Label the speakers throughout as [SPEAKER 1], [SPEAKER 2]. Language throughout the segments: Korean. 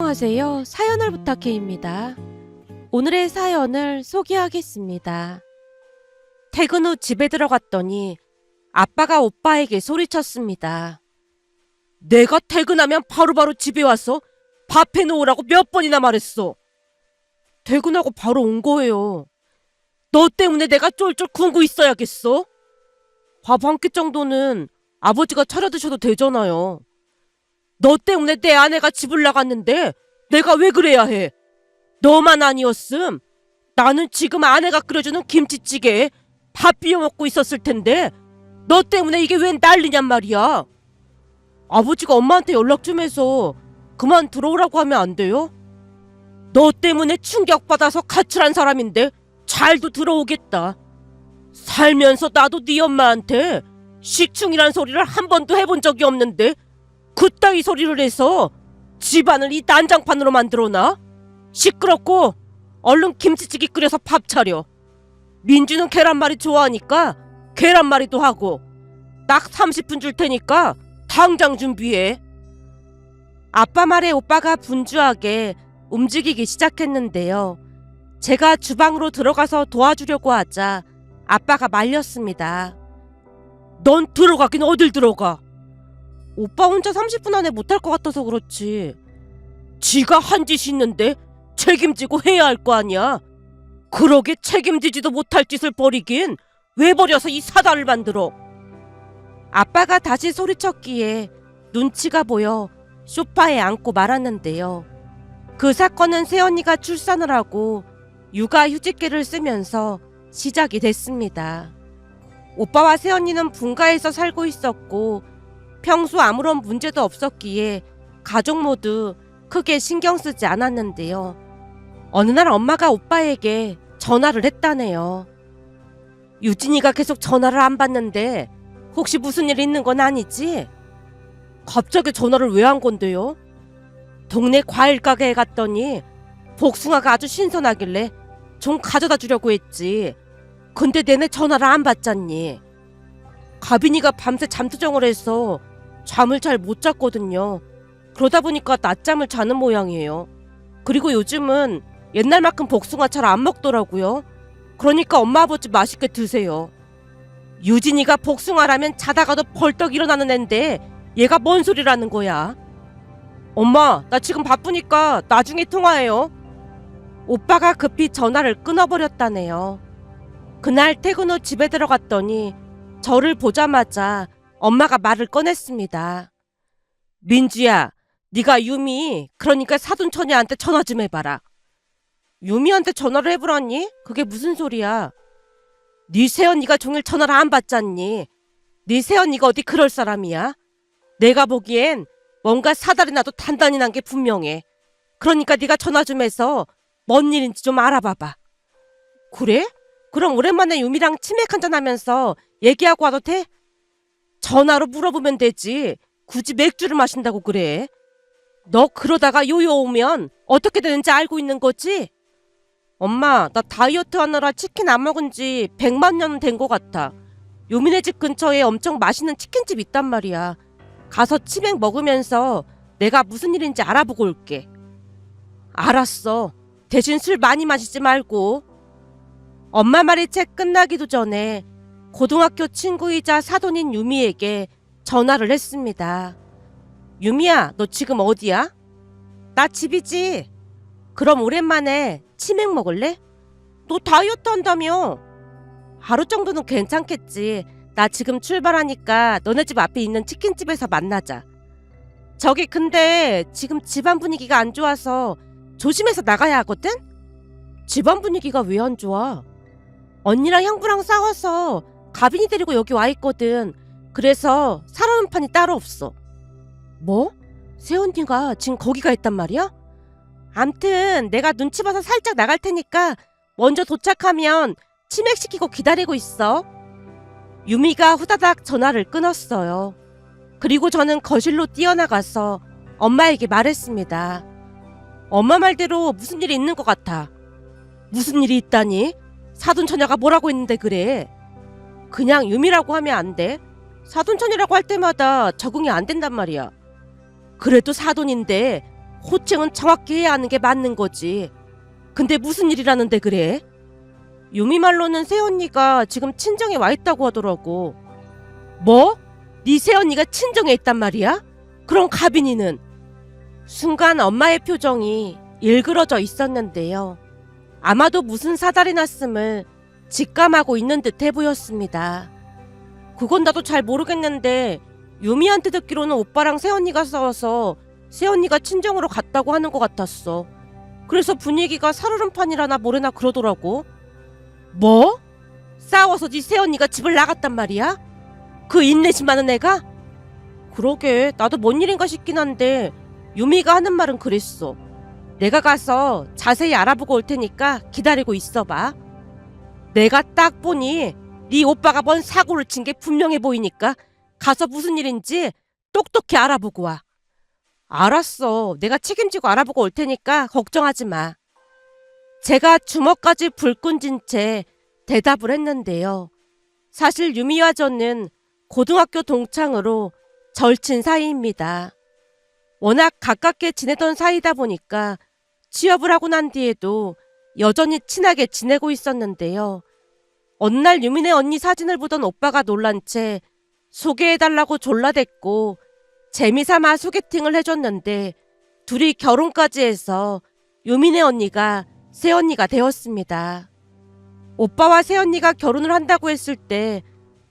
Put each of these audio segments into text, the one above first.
[SPEAKER 1] 안녕하세요. 사연을 부탁해입니다. 오늘의 사연을 소개하겠습니다. 퇴근 후 집에 들어갔더니 아빠가 오빠에게 소리쳤습니다. 내가 퇴근하면 바로바로 집에 와서 밥 해놓으라고 몇 번이나 말했어. 퇴근하고 바로 온 거예요. 너 때문에 내가 쫄쫄 굶고 있어야겠어? 밥 한 끼 정도는 아버지가 차려 드셔도 되잖아요. 너 때문에 내 아내가 집을 나갔는데 내가 왜 그래야 해? 너만 아니었음 나는 지금 아내가 끓여주는 김치찌개에 밥 비벼 먹고 있었을 텐데 너 때문에 이게 웬 난리냔 말이야. 아버지가 엄마한테 연락 좀 해서 그만 들어오라고 하면 안 돼요? 너 때문에 충격받아서 가출한 사람인데 잘도 들어오겠다. 살면서 나도 네 엄마한테 식충이란 소리를 한 번도 해본 적이 없는데 그따위 소리를 해서 집안을 이 난장판으로 만들어놔? 시끄럽고 얼른 김치찌개 끓여서 밥 차려. 민주는 계란말이 좋아하니까 계란말이도 하고 딱 30분 줄 테니까 당장 준비해. 아빠 말에 오빠가 분주하게 움직이기 시작했는데요. 제가 주방으로 들어가서 도와주려고 하자 아빠가 말렸습니다. 넌 들어가긴 어딜 들어가? 오빠 혼자 30분 안에 못할 것 같아서 그렇지. 지가 한 짓이 있는데 책임지고 해야 할 거 아니야. 그러게 책임지지도 못할 짓을 벌이긴 왜 버려서 이 사단을 만들어. 아빠가 다시 소리쳤기에 눈치가 보여 소파에 앉고 말았는데요. 그 사건은 새언니가 출산을 하고 육아휴직계를 쓰면서 시작이 됐습니다. 오빠와 새언니는 분가해서 살고 있었고 평소 아무런 문제도 없었기에 가족 모두 크게 신경 쓰지 않았는데요. 어느 날 엄마가 오빠에게 전화를 했다네요. 유진이가 계속 전화를 안 받는데 혹시 무슨 일 있는 건 아니지? 갑자기 전화를 왜 한 건데요? 동네 과일 가게에 갔더니 복숭아가 아주 신선하길래 좀 가져다 주려고 했지. 근데 내내 전화를 안 받잖니. 가빈이가 밤새 잠투정을 해서 잠을 잘 못 잤거든요. 그러다 보니까 낮잠을 자는 모양이에요. 그리고 요즘은 옛날만큼 복숭아 잘 안 먹더라고요. 그러니까 엄마 아버지 맛있게 드세요. 유진이가 복숭아라면 자다가도 벌떡 일어나는 앤데 얘가 뭔 소리라는 거야. 엄마, 나 지금 바쁘니까 나중에 통화해요. 오빠가 급히 전화를 끊어버렸다네요. 그날 퇴근 후 집에 들어갔더니 저를 보자마자 엄마가 말을 꺼냈습니다. 민주야, 네가 유미, 그러니까 사돈처녀한테 전화 좀 해봐라. 유미한테 전화를 해보라니? 그게 무슨 소리야? 네 새언니가 종일 전화를 안 받잖니. 네 새언니가 어디 그럴 사람이야? 내가 보기엔 뭔가 사달이 나도 단단히 난 게 분명해. 그러니까 네가 전화 좀 해서 뭔 일인지 좀 알아봐봐. 그래? 그럼 오랜만에 유미랑 치맥 한잔 하면서 얘기하고 와도 돼? 전화로 물어보면 되지. 굳이 맥주를 마신다고 그래. 너 그러다가 요요 오면 어떻게 되는지 알고 있는 거지? 엄마, 나 다이어트 하느라 치킨 안 먹은 지 100만 년 된 것 같아. 요미네 집 근처에 엄청 맛있는 치킨집 있단 말이야. 가서 치맥 먹으면서 내가 무슨 일인지 알아보고 올게. 알았어. 대신 술 많이 마시지 말고. 엄마 말이 채 끝나기도 전에 고등학교 친구이자 사돈인 유미에게 전화를 했습니다. 유미야, 너 지금 어디야? 나 집이지. 그럼 오랜만에 치맥 먹을래? 너 다이어트 한다며. 하루 정도는 괜찮겠지. 나 지금 출발하니까 너네 집 앞에 있는 치킨집에서 만나자. 저기 근데 지금 집안 분위기가 안 좋아서 조심해서 나가야 하거든? 집안 분위기가 왜 안 좋아? 언니랑 형부랑 싸워서 가빈이 데리고 여기 와 있거든. 그래서 살아오는 판이 따로 없어. 뭐? 새언니가 지금 거기 가 있단 말이야? 암튼 내가 눈치 봐서 살짝 나갈 테니까 먼저 도착하면 치맥시키고 기다리고 있어. 유미가 후다닥 전화를 끊었어요. 그리고 저는 거실로 뛰어나가서 엄마에게 말했습니다. 엄마 말대로 무슨 일이 있는 것 같아. 무슨 일이 있다니? 사돈처녀가 뭐라고 했는데 그래? 그냥 유미라고 하면 안 돼? 사돈처녀라고 할 때마다 적응이 안 된단 말이야. 그래도 사돈인데 호칭은 정확히 해야 하는 게 맞는 거지. 근데 무슨 일이라는데 그래? 유미 말로는 새언니가 지금 친정에 와 있다고 하더라고. 뭐? 네 새언니가 친정에 있단 말이야? 그럼 가빈이는? 순간 엄마의 표정이 일그러져 있었는데요. 아마도 무슨 사달이 났음을 직감하고 있는 듯해 보였습니다. 그건 나도 잘 모르겠는데 유미한테 듣기로는 오빠랑 새언니가 싸워서 새언니가 친정으로 갔다고 하는 것 같았어. 그래서 분위기가 살얼음판이라나 뭐래나 그러더라고. 뭐? 싸워서 네 새언니가 집을 나갔단 말이야? 그 인내심 많은 애가? 그러게 나도 뭔 일인가 싶긴 한데 유미가 하는 말은 그랬어. 내가 가서 자세히 알아보고 올 테니까 기다리고 있어봐. 내가 딱 보니 네 오빠가 뭔 사고를 친 게 분명해 보이니까 가서 무슨 일인지 똑똑히 알아보고 와. 알았어. 내가 책임지고 알아보고 올 테니까 걱정하지 마. 제가 주먹까지 불끈 채 대답을 했는데요. 사실 유미와 저는 고등학교 동창으로 절친 사이입니다. 워낙 가깝게 지내던 사이다 보니까 취업을 하고 난 뒤에도 여전히 친하게 지내고 있었는데요. 어느 날 유미네 언니 사진을 보던 오빠가 놀란 채 소개해달라고 졸라댔고 재미삼아 소개팅을 해줬는데 둘이 결혼까지 해서 유미네 언니가 새언니가 되었습니다. 오빠와 새언니가 결혼을 한다고 했을 때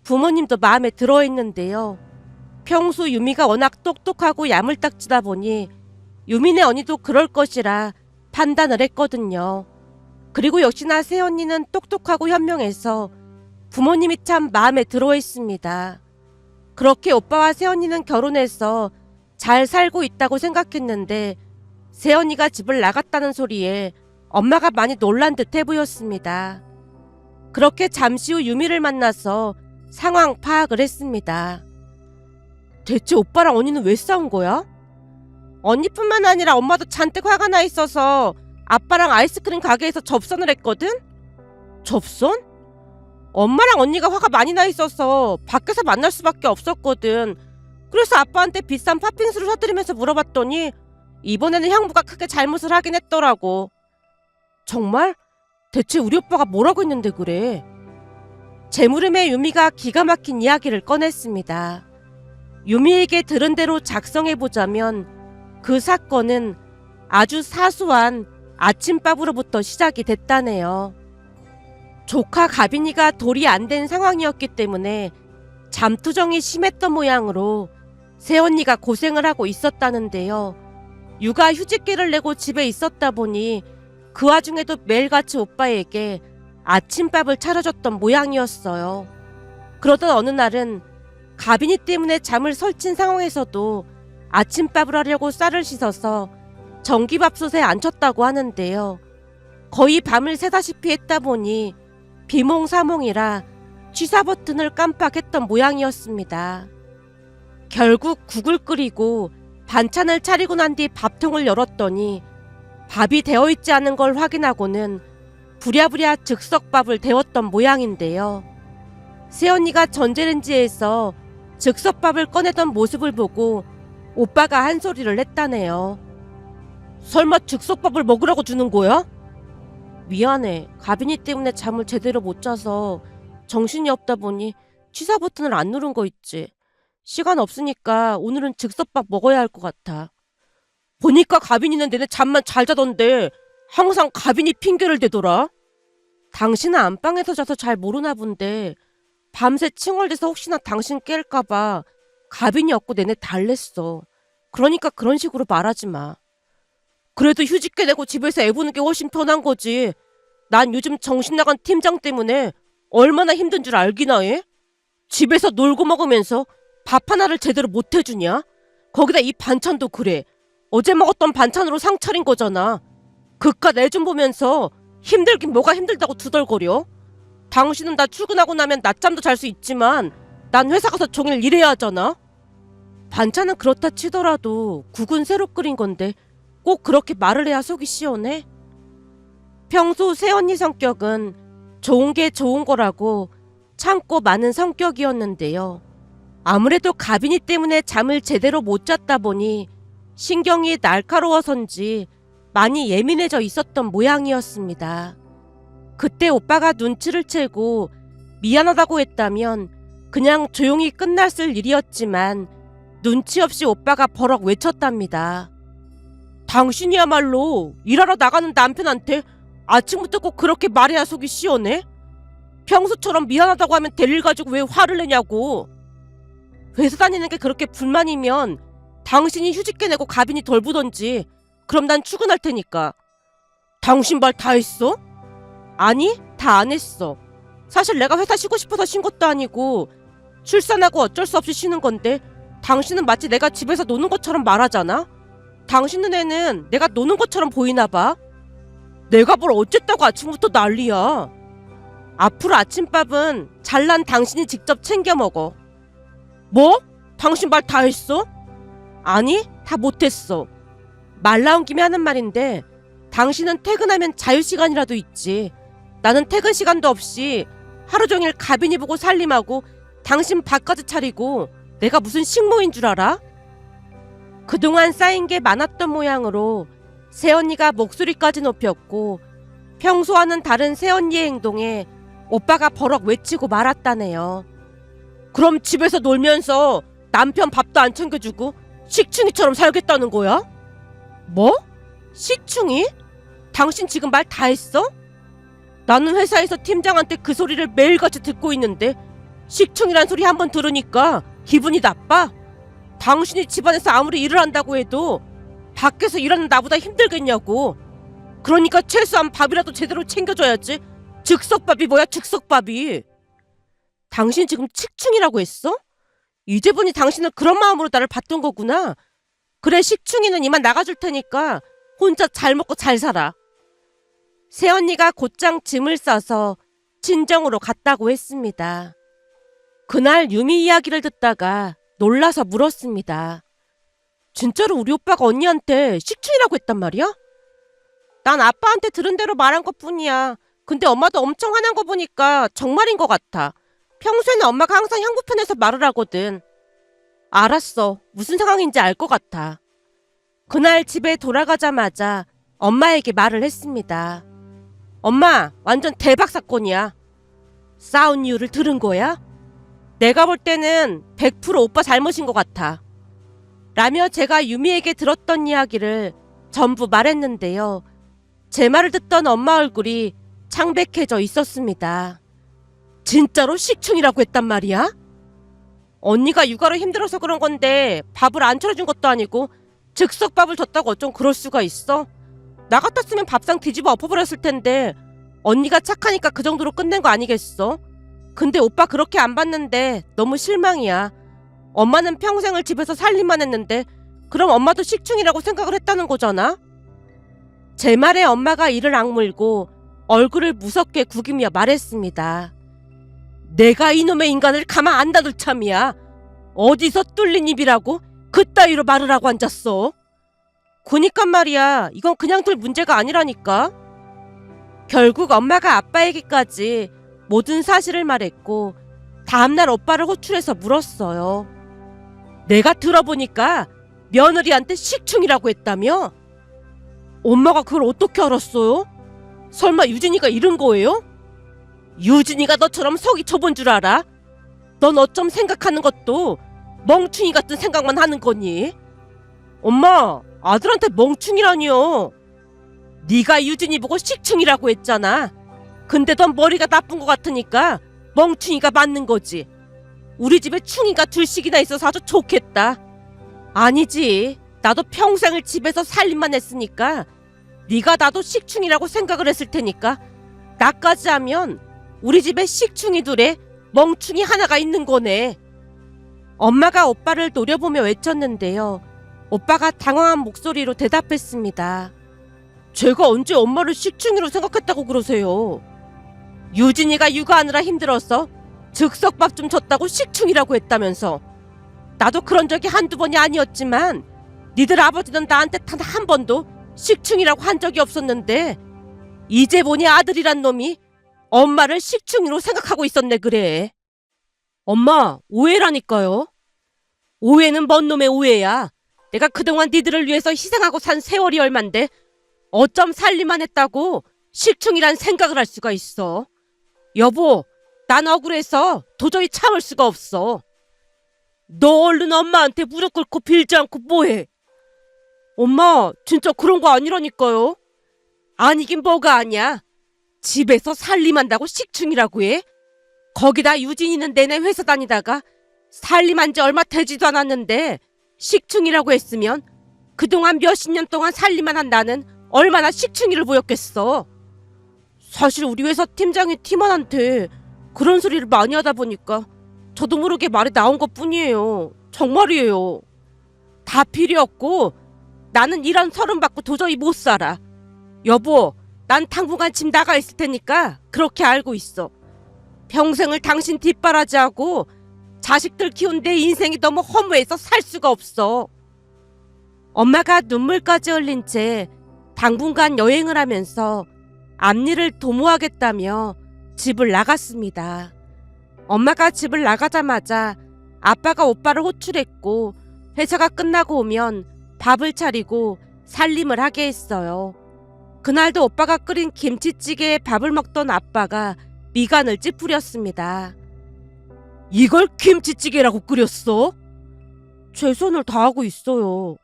[SPEAKER 1] 부모님도 마음에 들어 했는데요. 평소 유미가 워낙 똑똑하고 야물딱지다 보니 유미네 언니도 그럴 것이라 판단을 했거든요. 그리고 역시나 새언니는 똑똑하고 현명해서 부모님이 참 마음에 들어 했습니다. 그렇게 오빠와 새언니는 결혼해서 잘 살고 있다고 생각했는데 새언니가 집을 나갔다는 소리에 엄마가 많이 놀란 듯해 보였습니다. 그렇게 잠시 후 유미를 만나서 상황 파악을 했습니다. 대체 오빠랑 언니는 왜 싸운 거야? 언니뿐만 아니라 엄마도 잔뜩 화가 나 있어서 아빠랑 아이스크림 가게에서 접선을 했거든? 접선? 엄마랑 언니가 화가 많이 나 있어서 밖에서 만날 수밖에 없었거든. 그래서 아빠한테 비싼 팥빙수를 사드리면서 물어봤더니 이번에는 형부가 크게 잘못을 하긴 했더라고. 정말? 대체 우리 오빠가 뭐라고 했는데 그래? 제 물음에 유미가 기가 막힌 이야기를 꺼냈습니다. 유미에게 들은 대로 작성해보자면 그 사건은 아주 사소한 아침밥으로부터 시작이 됐다네요. 조카 가빈이가 돌이 안 된 상황이었기 때문에 잠투정이 심했던 모양으로 새언니가 고생을 하고 있었다는데요. 육아 휴직계를 내고 집에 있었다 보니 그 와중에도 매일같이 오빠에게 아침밥을 차려줬던 모양이었어요. 그러던 어느 날은 가빈이 때문에 잠을 설친 상황에서도 아침밥을 하려고 쌀을 씻어서 전기밥솥에 앉혔다고 하는데요. 거의 밤을 새다시피 했다 보니 비몽사몽이라 취사 버튼을 깜빡했던 모양이었습니다. 결국 국을 끓이고 반찬을 차리고 난 뒤 밥통을 열었더니 밥이 되어있지 않은 걸 확인하고는 부랴부랴 즉석밥을 데웠던 모양인데요. 새언니가 전자레인지에서 즉석밥을 꺼내던 모습을 보고 오빠가 한 소리를 했다네요. 설마 즉석밥을 먹으라고 주는 거야? 미안해. 가빈이 때문에 잠을 제대로 못 자서 정신이 없다 보니 취사 버튼을 안 누른 거 있지. 시간 없으니까 오늘은 즉석밥 먹어야 할 것 같아. 보니까 가빈이는 내내 잠만 잘 자던데 항상 가빈이 핑계를 대더라. 당신은 안방에서 자서 잘 모르나 본데 밤새 칭얼대서 혹시나 당신 깰까봐 가빈이 없고 내내 달랬어. 그러니까 그런 식으로 말하지 마. 그래도 휴직계 내고 집에서 애 보는 게 훨씬 편한 거지. 난 요즘 정신 나간 팀장 때문에 얼마나 힘든 줄 알기나 해? 집에서 놀고 먹으면서 밥 하나를 제대로 못 해주냐? 거기다 이 반찬도 그래. 어제 먹었던 반찬으로 상 차린 거잖아. 그깟 애 좀 보면서 힘들긴 뭐가 힘들다고 투덜거려? 당신은 나 출근하고 나면 낮잠도 잘 수 있지만 난 회사 가서 종일 일해야 하잖아. 반찬은 그렇다 치더라도 국은 새로 끓인 건데 꼭 그렇게 말을 해야 속이 시원해? 평소 새언니 성격은 좋은 게 좋은 거라고 참고 많은 성격이었는데요. 아무래도 가빈이 때문에 잠을 제대로 못 잤다 보니 신경이 날카로워서인지 많이 예민해져 있었던 모양이었습니다. 그때 오빠가 눈치를 채고 미안하다고 했다면 그냥 조용히 끝났을 일이었지만 눈치 없이 오빠가 버럭 외쳤답니다. 당신이야말로 일하러 나가는 남편한테 아침부터 꼭 그렇게 말해야 속이 시원해? 평소처럼 미안하다고 하면 될 일 가지고 왜 화를 내냐고. 회사 다니는 게 그렇게 불만이면 당신이 휴직계 내고 가빈이 덜 부던지. 그럼 난 출근할 테니까. 당신 말 다 했어? 아니, 다 안 했어. 사실 내가 회사 쉬고 싶어서 쉰 것도 아니고 출산하고 어쩔 수 없이 쉬는 건데 당신은 마치 내가 집에서 노는 것처럼 말하잖아? 당신 눈에는 내가 노는 것처럼 보이나 봐. 내가 뭘 어쨌다고 아침부터 난리야. 앞으로 아침밥은 잘난 당신이 직접 챙겨 먹어. 뭐? 당신 말 다 했어? 아니, 다 못했어. 말 나온 김에 하는 말인데 당신은 퇴근하면 자유시간이라도 있지. 나는 퇴근 시간도 없이 하루 종일 가빈이 보고 살림하고 당신 밥까지 차리고 내가 무슨 식모인 줄 알아? 그동안 쌓인 게 많았던 모양으로 새언니가 목소리까지 높였고 평소와는 다른 새언니의 행동에 오빠가 버럭 외치고 말았다네요. 그럼 집에서 놀면서 남편 밥도 안 챙겨주고 식충이처럼 살겠다는 거야? 뭐? 식충이? 당신 지금 말 다 했어? 나는 회사에서 팀장한테 그 소리를 매일같이 듣고 있는데 식충이란 소리 한번 들으니까 기분이 나빠? 당신이 집안에서 아무리 일을 한다고 해도 밖에서 일하는 나보다 힘들겠냐고. 그러니까 최소한 밥이라도 제대로 챙겨줘야지. 즉석밥이 뭐야, 즉석밥이. 당신 지금 식충이라고 했어? 이제 보니 당신은 그런 마음으로 나를 봤던 거구나. 그래, 식충이는 이만 나가줄 테니까 혼자 잘 먹고 잘 살아. 새언니가 곧장 짐을 싸서 친정으로 갔다고 했습니다. 그날 유미 이야기를 듣다가 놀라서 물었습니다. 진짜로 우리 오빠가 언니한테 식충이라고 했단 말이야? 난 아빠한테 들은 대로 말한 것뿐이야. 근데 엄마도 엄청 화난 거 보니까 정말인 것 같아. 평소에는 엄마가 항상 형부 편에서 말을 하거든. 알았어. 무슨 상황인지 알 것 같아. 그날 집에 돌아가자마자 엄마에게 말을 했습니다. 엄마, 완전 대박 사건이야. 싸운 이유를 들은 거야? 내가 볼 때는 100% 오빠 잘못인 것 같아. 라며 제가 유미에게 들었던 이야기를 전부 말했는데요. 제 말을 듣던 엄마 얼굴이 창백해져 있었습니다. 진짜로 식충이라고 했단 말이야? 언니가 육아로 힘들어서 그런 건데 밥을 안 차려준 것도 아니고 즉석밥을 줬다고 어쩜 그럴 수가 있어? 나 같았으면 밥상 뒤집어 엎어버렸을 텐데 언니가 착하니까 그 정도로 끝낸 거 아니겠어? 근데 오빠 그렇게 안 봤는데 너무 실망이야. 엄마는 평생을 집에서 살림만 했는데 그럼 엄마도 식충이라고 생각을 했다는 거잖아? 제 말에 엄마가 이를 악물고 얼굴을 무섭게 구기며 말했습니다. 내가 이놈의 인간을 가만 안 놔둘 참이야. 어디서 뚫린 입이라고 그따위로 말을 하고 앉았어. 그니까 말이야, 이건 그냥 둘 문제가 아니라니까. 결국 엄마가 아빠에게까지 모든 사실을 말했고 다음날 오빠를 호출해서 물었어요. 내가 들어보니까 며느리한테 식충이라고 했다며? 엄마가 그걸 어떻게 알았어요? 설마 유진이가 이른 거예요? 유진이가 너처럼 속이 좁은 줄 알아? 넌 어쩜 생각하는 것도 멍충이 같은 생각만 하는 거니? 엄마, 아들한테 멍충이라니요. 네가 유진이 보고 식충이라고 했잖아. 근데 넌 머리가 나쁜 것 같으니까 멍충이가 맞는 거지. 우리 집에 충이가 둘씩이나 있어서 아주 좋겠다. 아니지. 나도 평생을 집에서 살림만 했으니까 네가 나도 식충이라고 생각을 했을 테니까 나까지 하면 우리 집에 식충이 둘에 멍충이 하나가 있는 거네. 엄마가 오빠를 노려보며 외쳤는데요. 오빠가 당황한 목소리로 대답했습니다. 제가 언제 엄마를 식충이로 생각했다고 그러세요? 유진이가 육아하느라 힘들어서 즉석밥 좀 줬다고 식충이라고 했다면서. 나도 그런 적이 한두 번이 아니었지만 니들 아버지는 나한테 단 한 번도 식충이라고 한 적이 없었는데 이제 보니 아들이란 놈이 엄마를 식충이로 생각하고 있었네 그래. 엄마, 오해라니까요. 오해는 뭔 놈의 오해야. 내가 그동안 니들을 위해서 희생하고 산 세월이 얼만데 어쩜 살림만 했다고 식충이란 생각을 할 수가 있어. 여보, 난 억울해서 도저히 참을 수가 없어. 너 얼른 엄마한테 무릎 꿇고 빌지 않고 뭐해? 엄마, 진짜 그런 거 아니라니까요. 아니긴 뭐가 아니야. 집에서 살림한다고 식충이라고 해? 거기다 유진이는 내내 회사 다니다가 살림한 지 얼마 되지도 않았는데 식충이라고 했으면 그동안 몇십 년 동안 살림만 한 나는 얼마나 식충이를 보였겠어. 사실 우리 회사 팀장이 팀원한테 그런 소리를 많이 하다 보니까 저도 모르게 말이 나온 것 뿐이에요. 정말이에요. 다 필요 없고 나는 이런 서름 받고 도저히 못 살아. 여보, 난 당분간 집 나가 있을 테니까 그렇게 알고 있어. 평생을 당신 뒷바라지하고 자식들 키운 내 인생이 너무 허무해서 살 수가 없어. 엄마가 눈물까지 흘린 채 당분간 여행을 하면서 앞일을 도모하겠다며 집을 나갔습니다. 엄마가 집을 나가자마자 아빠가 오빠를 호출했고 회사가 끝나고 오면 밥을 차리고 살림을 하게 했어요. 그날도 오빠가 끓인 김치찌개에 밥을 먹던 아빠가 미간을 찌푸렸습니다. 이걸 김치찌개라고 끓였어? 최선을 다하고 있어요.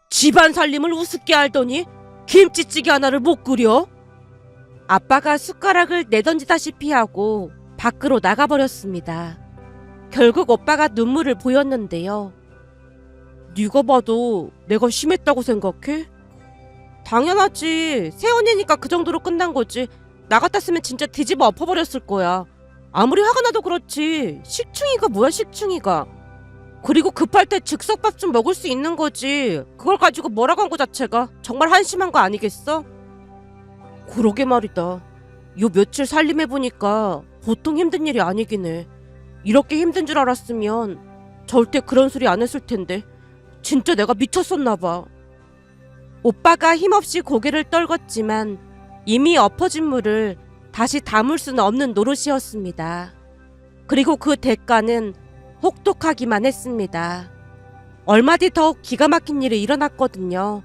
[SPEAKER 1] 집안 살림을 우습게 알더니 김치찌개 하나를 못 끓여? 아빠가 숟가락을 내던지다시피 하고 밖으로 나가버렸습니다. 결국 오빠가 눈물을 보였는데요. 네가 봐도 내가 심했다고 생각해? 당연하지. 새언니니까 그 정도로 끝난 거지. 나 같았으면 진짜 뒤집어 엎어버렸을 거야. 아무리 화가 나도 그렇지. 식충이가 뭐야, 식충이가. 그리고 급할 때 즉석밥 좀 먹을 수 있는 거지. 그걸 가지고 뭐라고 한 거 자체가 정말 한심한 거 아니겠어? 그러게 말이다. 요 며칠 살림해보니까 보통 힘든 일이 아니긴 해. 이렇게 힘든 줄 알았으면 절대 그런 소리 안 했을 텐데 진짜 내가 미쳤었나 봐. 오빠가 힘없이 고개를 떨궜지만 이미 엎어진 물을 다시 담을 수는 없는 노릇이었습니다. 그리고 그 대가는 혹독하기만 했습니다. 얼마 뒤 더욱 기가 막힌 일이 일어났거든요.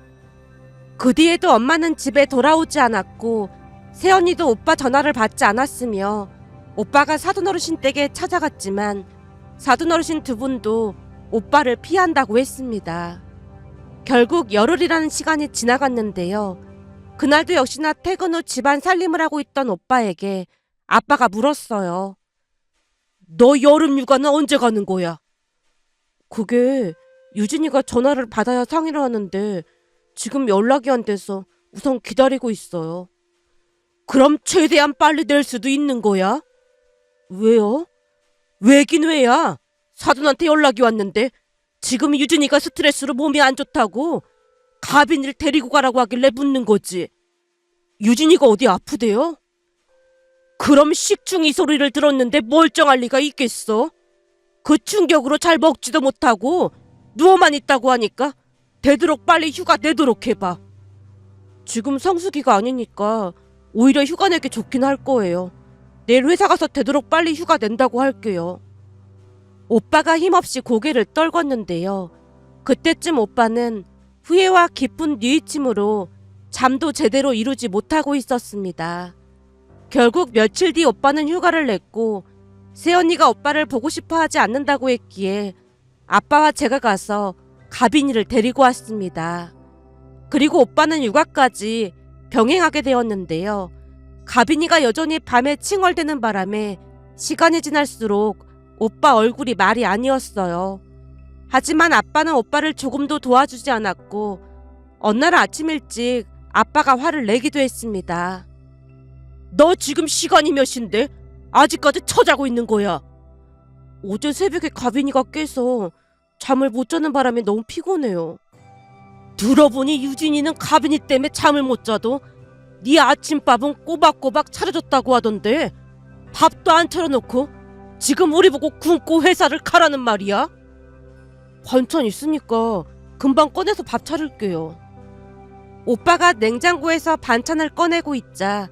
[SPEAKER 1] 그 뒤에도 엄마는 집에 돌아오지 않았고 새언니도 오빠 전화를 받지 않았으며 오빠가 사돈어르신 댁에 찾아갔지만 사돈어르신 두 분도 오빠를 피한다고 했습니다. 결국 열흘이라는 시간이 지나갔는데요. 그날도 역시나 퇴근 후 집안 살림을 하고 있던 오빠에게 아빠가 물었어요. 너 여름 휴가는 언제 가는 거야? 그게 유진이가 전화를 받아야 상의를 하는데 지금 연락이 안 돼서 우선 기다리고 있어요. 그럼 최대한 빨리 낼 수도 있는 거야? 왜요? 왜긴 왜야? 사돈한테 연락이 왔는데 지금 유진이가 스트레스로 몸이 안 좋다고 가빈이를 데리고 가라고 하길래 묻는 거지. 유진이가 어디 아프대요? 그럼 식충이 소리를 들었는데 멀쩡할 리가 있겠어? 그 충격으로 잘 먹지도 못하고 누워만 있다고 하니까 되도록 빨리 휴가 내도록 해봐. 지금 성수기가 아니니까 오히려 휴가 내기 좋긴 할 거예요. 내일 회사 가서 되도록 빨리 휴가 낸다고 할게요. 오빠가 힘없이 고개를 떨궜는데요. 그때쯤 오빠는 후회와 기쁜 뉘우침으로 잠도 제대로 이루지 못하고 있었습니다. 결국 며칠 뒤 오빠는 휴가를 냈고 새언니가 오빠를 보고 싶어 하지 않는다고 했기에 아빠와 제가 가서 가빈이를 데리고 왔습니다. 그리고 오빠는 육아까지 병행하게 되었는데요. 가빈이가 여전히 밤에 칭얼대는 바람에 시간이 지날수록 오빠 얼굴이 말이 아니었어요. 하지만 아빠는 오빠를 조금도 도와주지 않았고 어느 날 아침 일찍 아빠가 화를 내기도 했습니다. 너 지금 시간이 몇인데 아직까지 처자고 있는 거야? 어제 새벽에 가빈이가 깨서 잠을 못 자는 바람에 너무 피곤해요. 들어보니 유진이는 가빈이 때문에 잠을 못 자도 네 아침밥은 꼬박꼬박 차려줬다고 하던데 밥도 안 차려놓고 지금 우리 보고 굶고 회사를 가라는 말이야? 반찬 있으니까 금방 꺼내서 밥 차릴게요. 오빠가 냉장고에서 반찬을 꺼내고 있자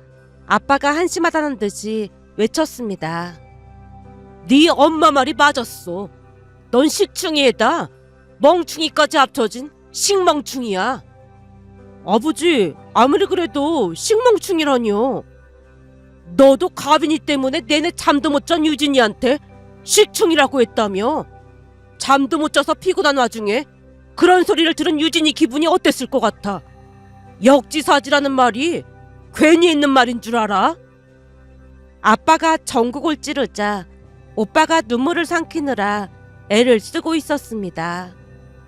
[SPEAKER 1] 아빠가 한심하다는 듯이 외쳤습니다. 네 엄마 말이 맞았어. 넌 식충이에다. 멍충이까지 합쳐진 식멍충이야. 아버지, 아무리 그래도 식멍충이라뇨. 너도 가빈이 때문에 내내 잠도 못 잔 유진이한테 식충이라고 했다며. 잠도 못 자서 피곤한 와중에 그런 소리를 들은 유진이 기분이 어땠을 것 같아? 역지사지라는 말이 괜히 있는 말인 줄 알아? 아빠가 전국을 찌르자 오빠가 눈물을 삼키느라 애를 쓰고 있었습니다.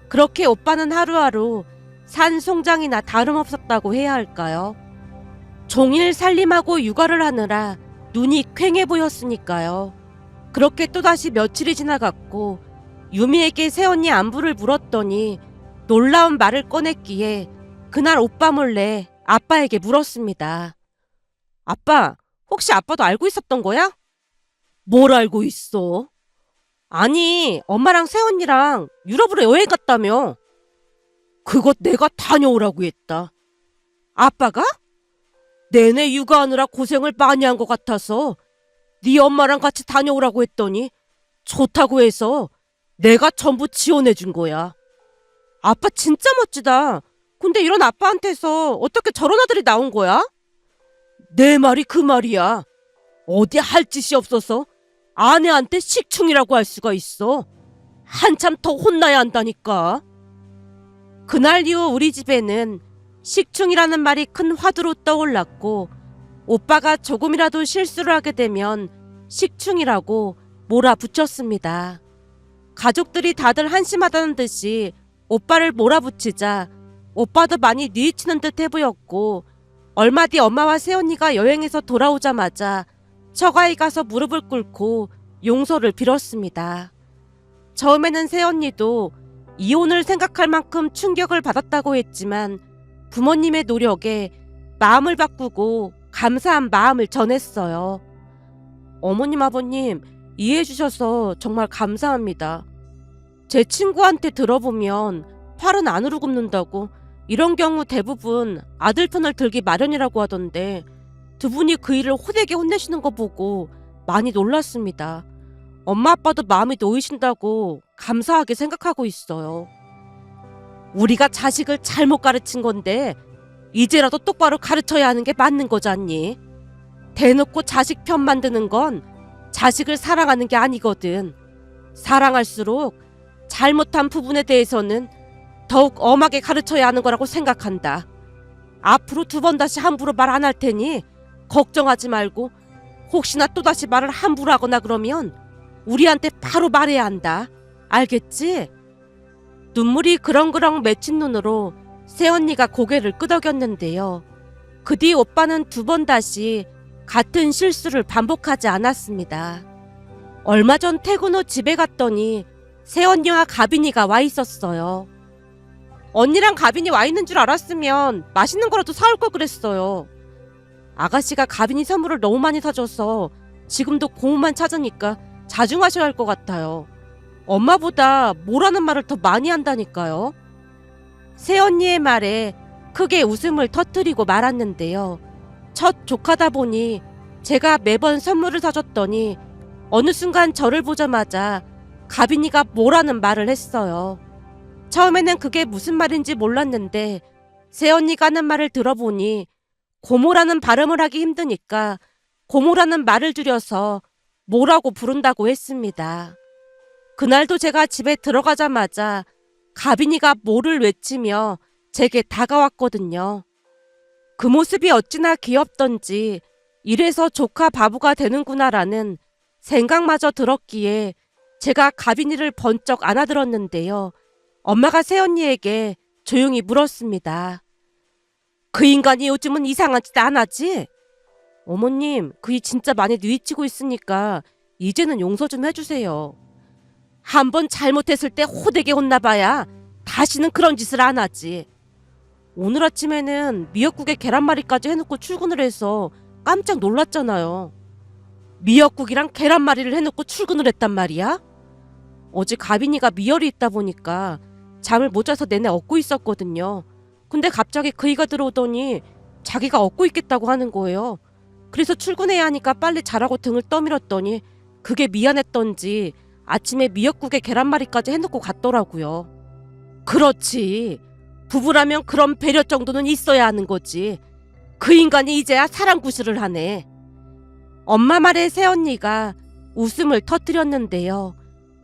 [SPEAKER 1] 그렇게 오빠는 하루하루 산송장이나 다름없었다고 해야 할까요? 종일 살림하고 육아를 하느라 눈이 퀭해 보였으니까요. 그렇게 또다시 며칠이 지나갔고 유미에게 새언니 안부를 물었더니 놀라운 말을 꺼냈기에 그날 오빠 몰래 아빠에게 물었습니다. 아빠, 혹시 아빠도 알고 있었던 거야? 뭘 알고 있어? 아니, 엄마랑 새언니랑 유럽으로 여행 갔다며. 그것 내가 다녀오라고 했다. 아빠가? 내내 육아하느라 고생을 많이 한 것 같아서 네 엄마랑 같이 다녀오라고 했더니 좋다고 해서 내가 전부 지원해 준 거야. 아빠 진짜 멋지다. 근데 이런 아빠한테서 어떻게 저런 아들이 나온 거야? 내 말이 그 말이야. 어디 할 짓이 없어서 아내한테 식충이라고 할 수가 있어. 한참 더 혼나야 한다니까. 그날 이후 우리 집에는 식충이라는 말이 큰 화두로 떠올랐고 오빠가 조금이라도 실수를 하게 되면 식충이라고 몰아붙였습니다. 가족들이 다들 한심하다는 듯이 오빠를 몰아붙이자 오빠도 많이 뉘우치는 듯 해보였고 얼마 뒤 엄마와 새언니가 여행에서 돌아오자마자 처가에 가서 무릎을 꿇고 용서를 빌었습니다. 처음에는 새언니도 이혼을 생각할 만큼 충격을 받았다고 했지만 부모님의 노력에 마음을 바꾸고 감사한 마음을 전했어요. 어머님, 아버님 이해해 주셔서 정말 감사합니다. 제 친구한테 들어보면 팔은 안으로 굽는다고 이런 경우 대부분 아들 편을 들기 마련이라고 하던데 두 분이 그 일을 호되게 혼내시는 거 보고 많이 놀랐습니다. 엄마 아빠도 마음이 놓이신다고 감사하게 생각하고 있어요. 우리가 자식을 잘못 가르친 건데 이제라도 똑바로 가르쳐야 하는 게 맞는 거잖니. 대놓고 자식 편 만드는 건 자식을 사랑하는 게 아니거든. 사랑할수록 잘못한 부분에 대해서는 더욱 엄하게 가르쳐야 하는 거라고 생각한다. 앞으로 두 번 다시 함부로 말 안 할 테니 걱정하지 말고 혹시나 또다시 말을 함부로 하거나 그러면 우리한테 바로 말해야 한다. 알겠지? 눈물이 그렁그렁 맺힌 눈으로 새언니가 고개를 끄덕였는데요. 그 뒤 오빠는 두 번 다시 같은 실수를 반복하지 않았습니다. 얼마 전 퇴근 후 집에 갔더니 새언니와 가빈이가 와 있었어요. 언니랑 가빈이 와 있는 줄 알았으면 맛있는 거라도 사올 걸 그랬어요. 아가씨가 가빈이 선물을 너무 많이 사줘서 지금도 고모만 찾으니까 자중하셔야 할 것 같아요. 엄마보다 뭐라는 말을 더 많이 한다니까요. 새언니의 말에 크게 웃음을 터뜨리고 말았는데요. 첫 조카다 보니 제가 매번 선물을 사줬더니 어느 순간 저를 보자마자 가빈이가 뭐라는 말을 했어요. 처음에는 그게 무슨 말인지 몰랐는데 새언니가 하는 말을 들어보니 고모라는 발음을 하기 힘드니까 고모라는 말을 줄여서 모라고 부른다고 했습니다. 그날도 제가 집에 들어가자마자 가빈이가 모를 외치며 제게 다가왔거든요. 그 모습이 어찌나 귀엽던지 이래서 조카 바보가 되는구나라는 생각마저 들었기에 제가 가빈이를 번쩍 안아들었는데요. 엄마가 새언니에게 조용히 물었습니다. 그 인간이 요즘은 이상한 짓 안 하지? 어머님, 그이 진짜 많이 뉘우치고 있으니까 이제는 용서 좀 해주세요. 한번 잘못했을 때 호되게 혼나봐야 다시는 그런 짓을 안 하지. 오늘 아침에는 미역국에 계란말이까지 해놓고 출근을 해서 깜짝 놀랐잖아요. 미역국이랑 계란말이를 해놓고 출근을 했단 말이야? 어제 가빈이가 미열이 있다 보니까 잠을 못 자서 내내 얻고 있었거든요. 근데 갑자기 그이가 들어오더니 자기가 얻고 있겠다고 하는 거예요. 그래서 출근해야 하니까 빨리 자라고 등을 떠밀었더니 그게 미안했던지 아침에 미역국에 계란말이까지 해놓고 갔더라고요. 그렇지. 부부라면 그런 배려 정도는 있어야 하는 거지. 그 인간이 이제야 사랑 구실을 하네. 엄마 말에 새언니가 웃음을 터뜨렸는데요.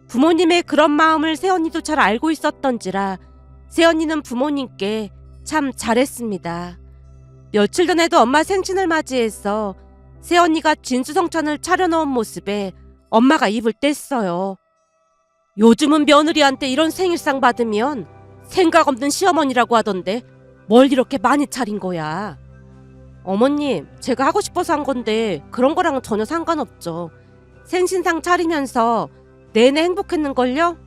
[SPEAKER 1] 부모님의 그런 마음을 새언니도 잘 알고 있었던지라 새언니는 부모님께 참 잘했습니다. 며칠 전에도 엄마 생신을 맞이해서 새언니가 진수성찬을 차려놓은 모습에 엄마가 입을 뗐어요. 요즘은 며느리한테 이런 생일상 받으면 생각 없는 시어머니라고 하던데 뭘 이렇게 많이 차린 거야. 어머님, 제가 하고 싶어서 한 건데 그런 거랑은 전혀 상관없죠. 생신상 차리면서 내내 행복했는걸요?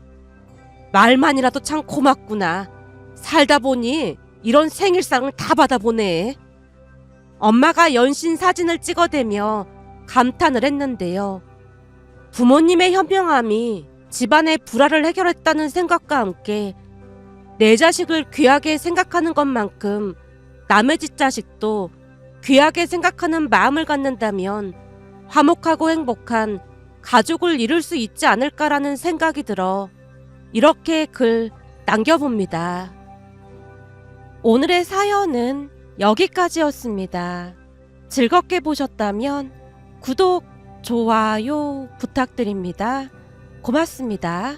[SPEAKER 1] 말만이라도 참 고맙구나. 살다 보니 이런 생일상을 다 받아보네. 엄마가 연신 사진을 찍어대며 감탄을 했는데요. 부모님의 현명함이 집안의 불화를 해결했다는 생각과 함께 내 자식을 귀하게 생각하는 것만큼 남의 집 자식도 귀하게 생각하는 마음을 갖는다면 화목하고 행복한 가족을 이룰 수 있지 않을까라는 생각이 들어 이렇게 글 남겨봅니다. 오늘의 사연은 여기까지였습니다. 즐겁게 보셨다면 구독, 좋아요 부탁드립니다. 고맙습니다.